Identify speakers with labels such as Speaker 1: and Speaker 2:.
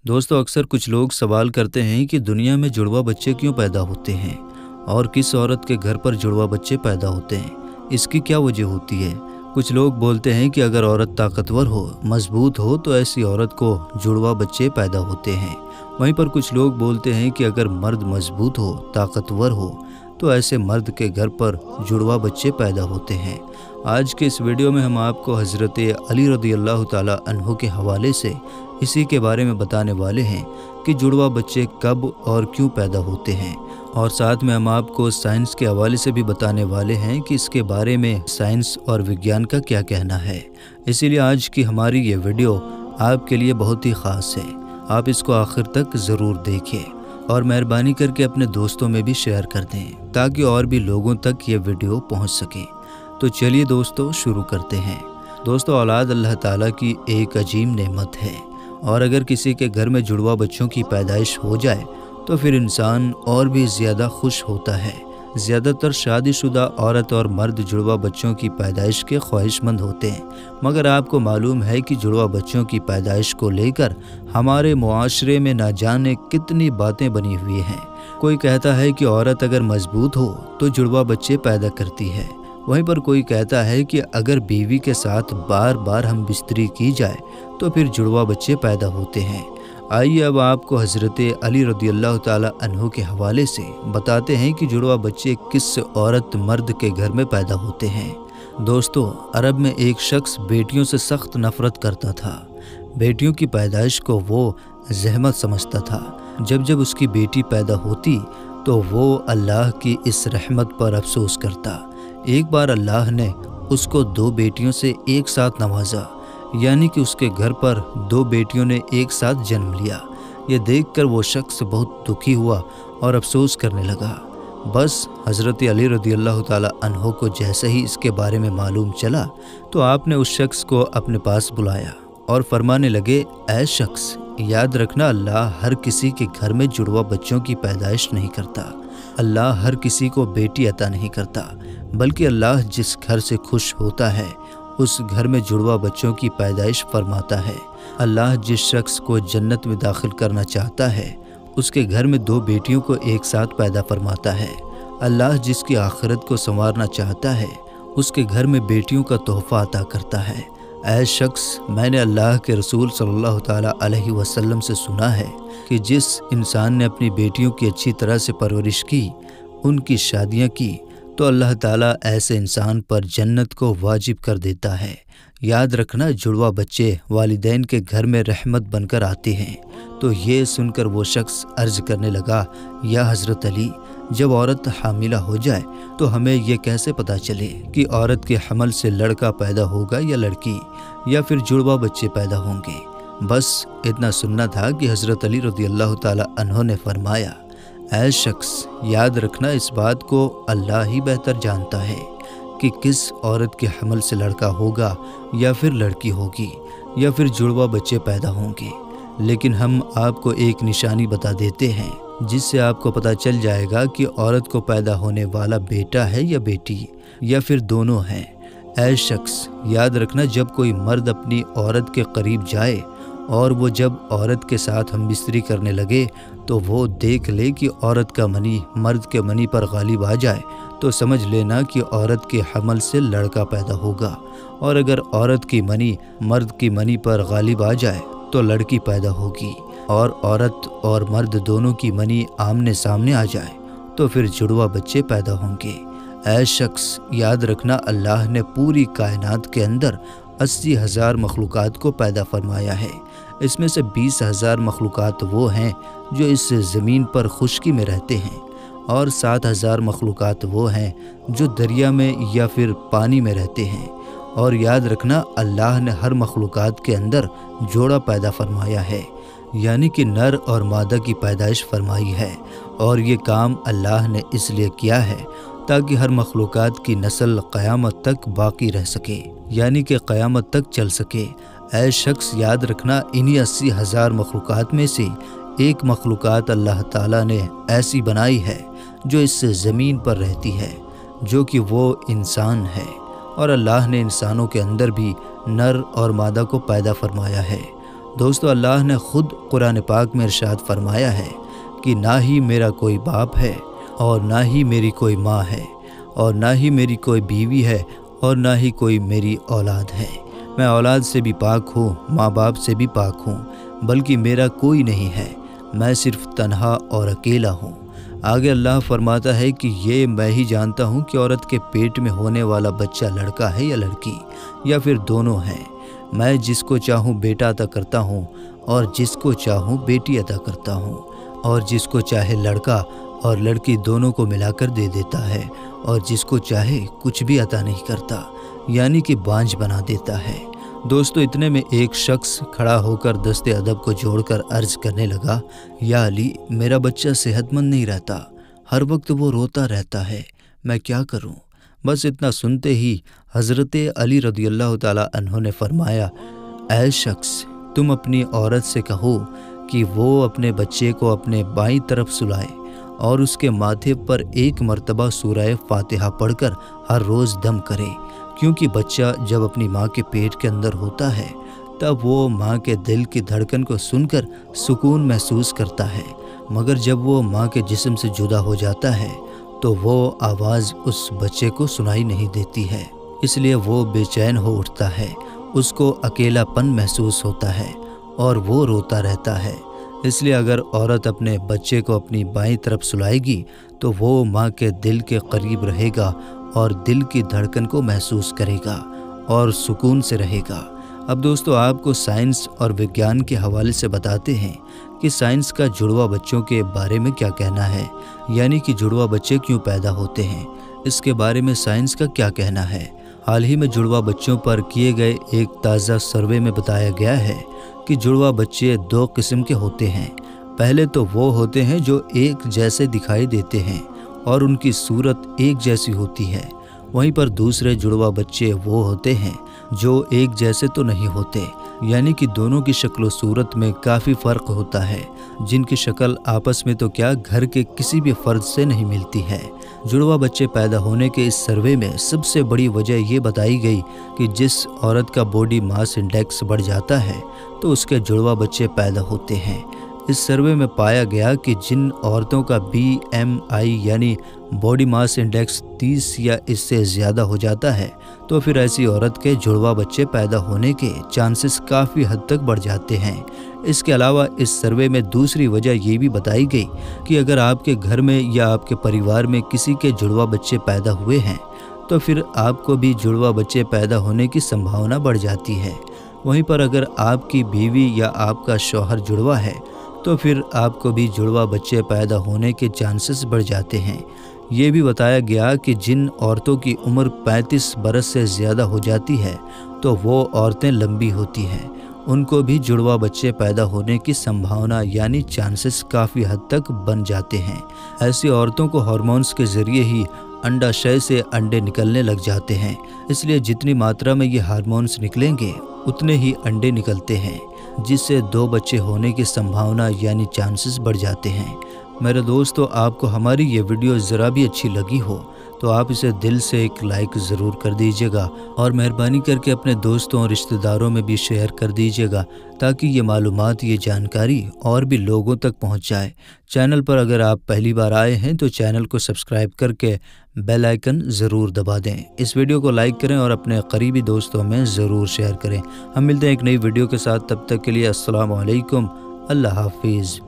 Speaker 1: दोस्तों, अक्सर कुछ लोग सवाल करते हैं कि दुनिया में जुड़वा बच्चे क्यों पैदा होते हैं और किस औरत के घर पर जुड़वा बच्चे पैदा होते हैं, इसकी क्या वजह होती है। कुछ लोग बोलते हैं कि अगर औरत ताकतवर हो, मजबूत हो तो ऐसी औरत को जुड़वा बच्चे पैदा होते हैं। वहीं पर कुछ लोग बोलते हैं कि अगर मर्द मजबूत हो, ताकतवर हो तो ऐसे मर्द के घर पर जुड़वा बच्चे पैदा होते हैं। आज के इस वीडियो में हम आपको हज़रत अली रज़ियल्लाहु ताला अन्हु के हवाले से इसी के बारे में बताने वाले हैं कि जुड़वा बच्चे कब और क्यों पैदा होते हैं, और साथ में हम आपको साइंस के हवाले से भी बताने वाले हैं कि इसके बारे में साइंस और विज्ञान का क्या कहना है। इसीलिए आज की हमारी ये वीडियो आपके लिए बहुत ही ख़ास है। आप इसको आखिर तक ज़रूर देखिए और मेहरबानी करके अपने दोस्तों में भी शेयर कर दें ताकि और भी लोगों तक ये वीडियो पहुंच सके। तो चलिए दोस्तों, शुरू करते हैं। दोस्तों, औलाद अल्लाह ताला की एक अजीम नेमत है और अगर किसी के घर में जुड़वा बच्चों की पैदाइश हो जाए तो फिर इंसान और भी ज़्यादा खुश होता है। ज़्यादातर शादीशुदा औरत और मर्द जुड़वा बच्चों की पैदाइश के ख्वाहिशमंद होते हैं, मगर आपको मालूम है कि जुड़वा बच्चों की पैदाइश को लेकर हमारे मुआशरे में ना जाने कितनी बातें बनी हुई हैं। कोई कहता है कि औरत अगर मजबूत हो तो जुड़वा बच्चे पैदा करती है, वहीं पर कोई कहता है कि अगर बीवी के साथ बार बार हम बिस्तरी की जाए तो फिर जुड़वा बच्चे पैदा होते हैं। आइए अब आपको हज़रत अली रज़ियल्लाहु ताला अन्हु के हवाले से बताते हैं कि जुड़वा बच्चे किस औरत मर्द के घर में पैदा होते हैं। दोस्तों, अरब में एक शख्स बेटियों से सख्त नफरत करता था। बेटियों की पैदाइश को वो ज़हमत समझता था। जब जब उसकी बेटी पैदा होती तो वो अल्लाह की इस रहमत पर अफसोस करता। एक बार अल्लाह ने उसको 2 बेटियों से एक साथ नवाजा, यानी कि उसके घर पर 2 बेटियों ने एक साथ जन्म लिया। ये देखकर वो शख्स बहुत दुखी हुआ और अफसोस करने लगा। बस हज़रत अली रज़ियल्लाहु ताला अन्हु को जैसे ही इसके बारे में मालूम चला तो आपने उस शख्स को अपने पास बुलाया और फरमाने लगे, ऐ शख्स, याद रखना, अल्लाह हर किसी के घर में जुड़वा बच्चों की पैदाइश नहीं करता। अल्लाह हर किसी को बेटी अता नहीं करता, बल्कि अल्लाह जिस घर से खुश होता है उस घर में जुड़वा बच्चों की पैदाइश फरमाता है। अल्लाह जिस शख्स को जन्नत में दाखिल करना चाहता है उसके घर में 2 बेटियों को एक साथ पैदा फरमाता है। अल्लाह जिसकी आखिरत को संवारना चाहता है उसके घर में बेटियों का तोहफा अता करता है। ऐ शख्स, मैंने अल्लाह के रसूल सल्लल्लाहु ताला अलैहि वसल्लम से सुना है कि जिस इंसान ने अपनी बेटियों की अच्छी तरह से परवरिश की, उनकी शादियाँ की, तो अल्लाह ताला ऐसे इंसान पर जन्नत को वाजिब कर देता है। याद रखना, जुड़वा बच्चे वालिदैन के घर में रहमत बनकर आते हैं। तो ये सुनकर वो शख्स अर्ज करने लगा, या हज़रत अली, जब औरत हामिला हो जाए तो हमें ये कैसे पता चले कि औरत के हमल से लड़का पैदा होगा या लड़की, या फिर जुड़वा बच्चे पैदा होंगे। बस इतना सुनना था कि हज़रत अली रज़ियल्लाहु ताला अन्हु ने फरमाया, ऐ शख्स, याद रखना, इस बात को अल्लाह ही बेहतर जानता है कि किस औरत के हमल से लड़का होगा या फिर लड़की होगी या फिर जुड़वा बच्चे पैदा होंगे। लेकिन हम आपको एक निशानी बता देते हैं जिससे आपको पता चल जाएगा कि औरत को पैदा होने वाला बेटा है या बेटी, या फिर दोनों हैं। ऐ शख्स, याद रखना, जब कोई मर्द अपनी औरत के करीब जाए और वो जब औरत के साथ हम बिस्तरी करने लगे तो वो देख ले कि औरत का मनी मर्द के मनी पर गालिब आ जाए तो समझ लेना कि औरत के हमल से लड़का पैदा होगा, और अगर औरत की मनी मर्द की मनी पर गालिब आ जाए तो लड़की पैदा होगी, और औरत और मर्द दोनों की मनी आमने सामने आ जाए तो फिर जुड़वा बच्चे पैदा होंगे। ऐ शख्स, याद रखना, अल्लाह ने पूरी कायनात के अंदर 80,000 मखलूक़ात को पैदा फरमाया है। इसमें से 20,000 मखलूक़ात वो हैं जो इस ज़मीन पर खुश्की में रहते हैं, और 7,000 मखलूक़ात वो हैं जो दरिया में या फिर पानी में रहते हैं। और याद रखना, अल्लाह ने हर मखलूक़ात के अंदर जोड़ा पैदा फरमाया है, यानी कि नर और मादा की पैदाइश फरमाई है। और ये काम अल्लाह ने इसलिए किया है ताकि हर मखलूक़ात की नस्ल क़यामत तक बाकी रह सके, यानी कि क़यामत तक चल सके। ऐ शख्स, याद रखना, इन्हीं 80,000 मखलूक़ात में से एक मखलूक़ात अल्लाह ताला ने ऐसी बनाई है जो इस ज़मीन पर रहती है, जो कि वो इंसान है। और अल्लाह ने इंसानों के अंदर भी नर और मादा को पैदा फरमाया है। دوستو اللہ نے خود قرآن پاک میں ارشاد فرمایا ہے کہ نہ ہی میرا کوئی باپ ہے اور نہ ہی میری کوئی ماں ہے اور نہ ہی میری کوئی بیوی ہے اور نہ ہی کوئی میری اولاد ہے۔ میں اولاد سے بھی پاک ہوں، ماں باپ سے بھی پاک ہوں، بلکہ میرا کوئی نہیں ہے، میں صرف تنہا اور اکیلا ہوں۔ آگے اللہ فرماتا ہے کہ یہ میں ہی جانتا ہوں کہ عورت کے پیٹ میں ہونے والا بچہ لڑکا ہے یا لڑکی یا پھر دونوں ہیں۔ میں جس کو چاہوں بیٹا عطا کرتا ہوں اور جس کو چاہوں بیٹی عطا کرتا ہوں، اور جس کو چاہے لڑکا اور لڑکی دونوں کو ملا کر دے دیتا ہے، اور جس کو چاہے کچھ بھی عطا نہیں کرتا، یعنی کہ بانجھ بنا دیتا ہے۔ دوستو اتنے میں ایک شخص کھڑا ہو کر دست ادب کو جوڑ کر عرض کرنے لگا، یا علی، میرا بچہ صحت مند نہیں رہتا، ہر وقت وہ روتا رہتا ہے، میں کیا کروں؟ بس اتنا سنتے ہی حضرت علی رضی اللہ تعالیٰ عنہ نے فرمایا، اے شخص، تم اپنی عورت سے کہو کہ وہ اپنے بچے کو اپنے بائیں طرف سلائے اور اس کے ماتھے پر ایک مرتبہ سورہ فاتحہ پڑھ کر ہر روز دم کرے، کیونکہ بچہ جب اپنی ماں کے پیٹ کے اندر ہوتا ہے تب وہ ماں کے دل کی دھڑکن کو سن کر سکون محسوس کرتا ہے، مگر جب وہ ماں کے جسم سے جدا ہو جاتا ہے تو وہ آواز اس بچے کو سنائی نہیں دیتی ہے، اس لیے وہ بے چین ہو اٹھتا ہے، اس کو اکیلا پن محسوس ہوتا ہے اور وہ روتا رہتا ہے۔ اس لیے اگر عورت اپنے بچے کو اپنی بائیں طرف سلائے گی تو وہ ماں کے دل کے قریب رہے گا اور دل کی دھڑکن کو محسوس کرے گا اور سکون سے رہے گا۔ اب دوستو آپ کو سائنس اور وگیان کے حوالے سے بتاتے ہیں کہ سائنس کا جڑواں بچوں کے بارے میں کیا کہنا ہے، یعنی کہ جڑواں بچے کیوں پیدا ہوتے ہیں، اس کے بارے میں سائنس کا کیا کہنا ہے۔ حال ہی میں جڑواں بچوں پر کیے گئے ایک تازہ سروے میں بتایا گیا ہے کہ جڑواں بچے دو قسم کے ہوتے ہیں۔ پہلے تو وہ ہوتے ہیں جو ایک جیسے دکھائی دیتے ہیں اور ان کی صورت ایک جیسی ہوتی ہے، وہیں پر دوسرے جڑواں بچے وہ ہوتے ہیں جو ایک جیسے تو نہیں ہوتے، یعنی کہ دونوں کی شکل و صورت میں کافی فرق ہوتا ہے، جن کی شکل آپس میں تو کیا گھر کے کسی بھی فرد سے نہیں ملتی ہے۔ جڑواں بچے پیدا ہونے کے اس سروے میں سب سے بڑی وجہ یہ بتائی گئی کہ جس عورت کا باڈی ماس انڈیکس بڑھ جاتا ہے تو اس کے جڑواں بچے پیدا ہوتے ہیں۔ اس سروے میں پایا گیا کہ جن عورتوں کا BMI یعنی باڈی ماس انڈیکس 30 یا اس سے زیادہ ہو جاتا ہے تو پھر ایسی عورت کے جڑواں بچے پیدا ہونے کے چانسز کافی حد تک بڑھ جاتے ہیں۔ اس کے علاوہ اس سروے میں دوسری وجہ یہ بھی بتائی گئی کہ اگر آپ کے گھر میں یا آپ کے پریوار میں کسی کے جڑواں بچے پیدا ہوئے ہیں تو پھر آپ کو بھی جڑواں بچے پیدا ہونے کی سمبھاونا بڑھ جاتی ہے۔ وہیں پر اگر آپ کی بیوی یا آپ کا شوہر جڑواں ہے تو پھر آپ کو بھی جڑواں بچے پیدا ہونے کے چانسز بڑھ جاتے ہیں۔ یہ بھی بتایا گیا کہ جن عورتوں کی عمر 35 برس سے زیادہ ہو جاتی ہے تو وہ عورتیں لمبی ہوتی ہیں، ان کو بھی جڑواں بچے پیدا ہونے کی سمبھاونا یعنی چانسز کافی حد تک بن جاتے ہیں۔ ایسی عورتوں کو ہارمونز کے ذریعے ہی انڈاشے سے انڈے نکلنے لگ جاتے ہیں، اس لیے جتنی ماترا میں یہ ہارمونز نکلیں گے اتنے ہی انڈے نکلتے ہیں، جس سے 2 بچے ہونے کی سمبھاونا یعنی چانسز بڑھ جاتے ہیں۔ میرے دوستو، آپ کو ہماری یہ ویڈیو ذرا بھی اچھی لگی ہو تو آپ اسے دل سے ایک لائک ضرور کر دیجیے گا اور مہربانی کر کے اپنے دوستوں اور رشتہ داروں میں بھی شیئر کر دیجیے گا تاکہ یہ معلومات، یہ جانکاری اور بھی لوگوں تک پہنچ جائے۔ چینل پر اگر آپ پہلی بار آئے ہیں تو چینل کو سبسکرائب کر کے بیل آئیکن ضرور دبا دیں، اس ویڈیو کو لائک کریں اور اپنے قریبی دوستوں میں ضرور شیئر کریں۔ ہم ملتے ہیں ایک نئی ویڈیو کے ساتھ، تب تک کے لیے السلام علیکم، اللہ حافظ۔